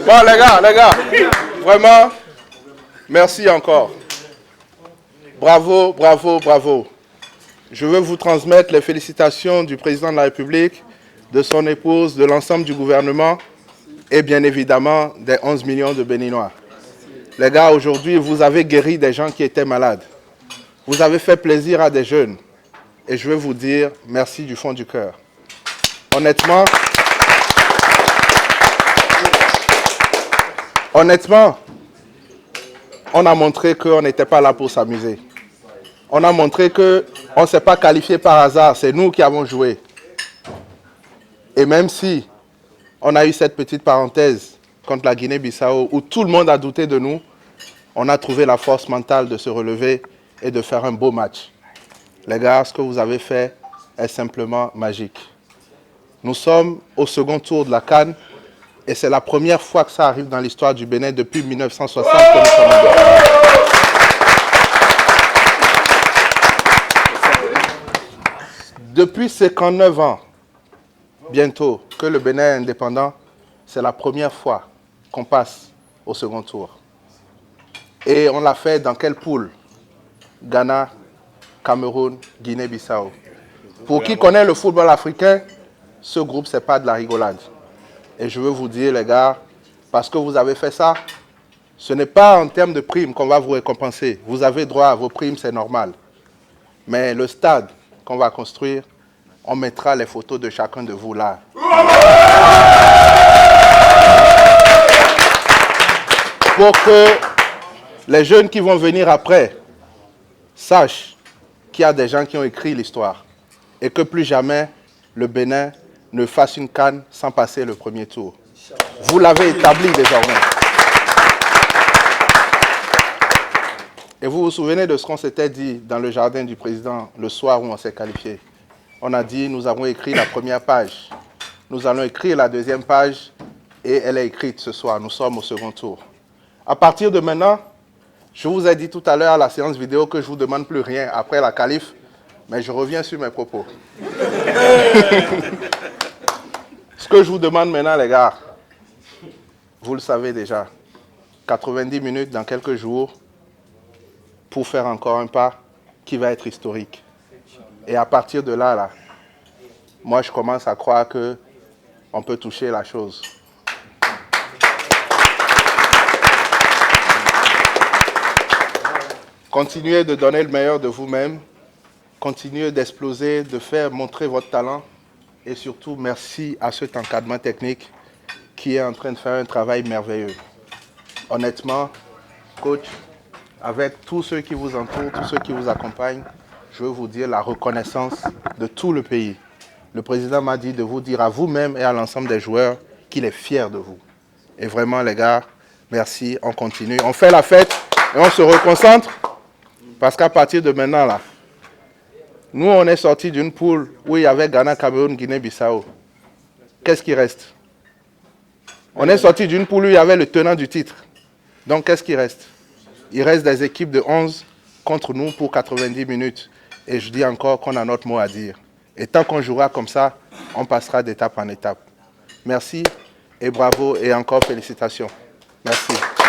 Bon, les gars, vraiment, merci encore. Bravo, bravo, bravo. Je veux vous transmettre les félicitations du président de la République, de son épouse, de l'ensemble du gouvernement et bien évidemment des 11 millions de Béninois. Les gars, aujourd'hui, vous avez guéri des gens qui étaient malades. Vous avez fait plaisir à des jeunes. Et je veux vous dire merci du fond du cœur. Honnêtement, on a montré qu'on n'était pas là pour s'amuser. On a montré qu'on ne s'est pas qualifié par hasard, c'est nous qui avons joué. Et même si on a eu cette petite parenthèse contre la Guinée-Bissau où tout le monde a douté de nous, on a trouvé la force mentale de se relever et de faire un beau match. Les gars, ce que vous avez fait est simplement magique. Nous sommes au second tour de la CAN et c'est la première fois que ça arrive dans l'histoire du Bénin depuis 1960 que nous sommes en Bénin. Depuis 59 ans, bientôt, que le Bénin est indépendant, c'est la première fois qu'on passe au second tour. Et on l'a fait dans quelle poule? Ghana, Cameroun, Guinée-Bissau. Pour qui connaît le football africain, ce groupe, ce n'est pas de la rigolade. Et je veux vous dire, les gars, parce que vous avez fait ça, ce n'est pas en termes de primes qu'on va vous récompenser. Vous avez droit à vos primes, c'est normal. Mais le stade qu'on va construire, on mettra les photos de chacun de vous là. Pour que les jeunes qui vont venir après sachent qu'il y a des gens qui ont écrit l'histoire et que plus jamais le Bénin ne fasse une CAN sans passer le premier tour. Vous l'avez établi désormais. Et vous vous souvenez de ce qu'on s'était dit dans le jardin du président le soir où on s'est qualifié. On a dit, nous avons écrit la première page. Nous allons écrire la deuxième page et elle est écrite ce soir. Nous sommes au second tour. À partir de maintenant, je vous ai dit tout à l'heure à la séance vidéo que je ne vous demande plus rien après la qualif, mais je reviens sur mes propos. Ce que je vous demande maintenant, les gars, vous le savez déjà, 90 minutes dans quelques jours pour faire encore un pas qui va être historique. Et à partir de là, moi je commence à croire qu'on peut toucher la chose. Continuez de donner le meilleur de vous-même, continuez d'exploser, de faire montrer votre talent et surtout merci à cet encadrement technique qui est en train de faire un travail merveilleux. Honnêtement, coach, avec tous ceux qui vous entourent, tous ceux qui vous accompagnent, je veux vous dire la reconnaissance de tout le pays. Le président m'a dit de vous dire à vous-même et à l'ensemble des joueurs qu'il est fier de vous. Et vraiment, les gars, merci, on continue. On fait la fête et on se reconcentre parce qu'à partir de maintenant, là, nous, on est sortis d'une poule où il y avait Ghana, Cameroun, Guinée-Bissau. Qu'est-ce qui reste? On est sorti d'une poule où il y avait le tenant du titre. Donc, qu'est-ce qui reste? Il reste des équipes de 11 contre nous pour 90 minutes. Et je dis encore qu'on a notre mot à dire. Et tant qu'on jouera comme ça, on passera d'étape en étape. Merci et bravo et encore félicitations. Merci.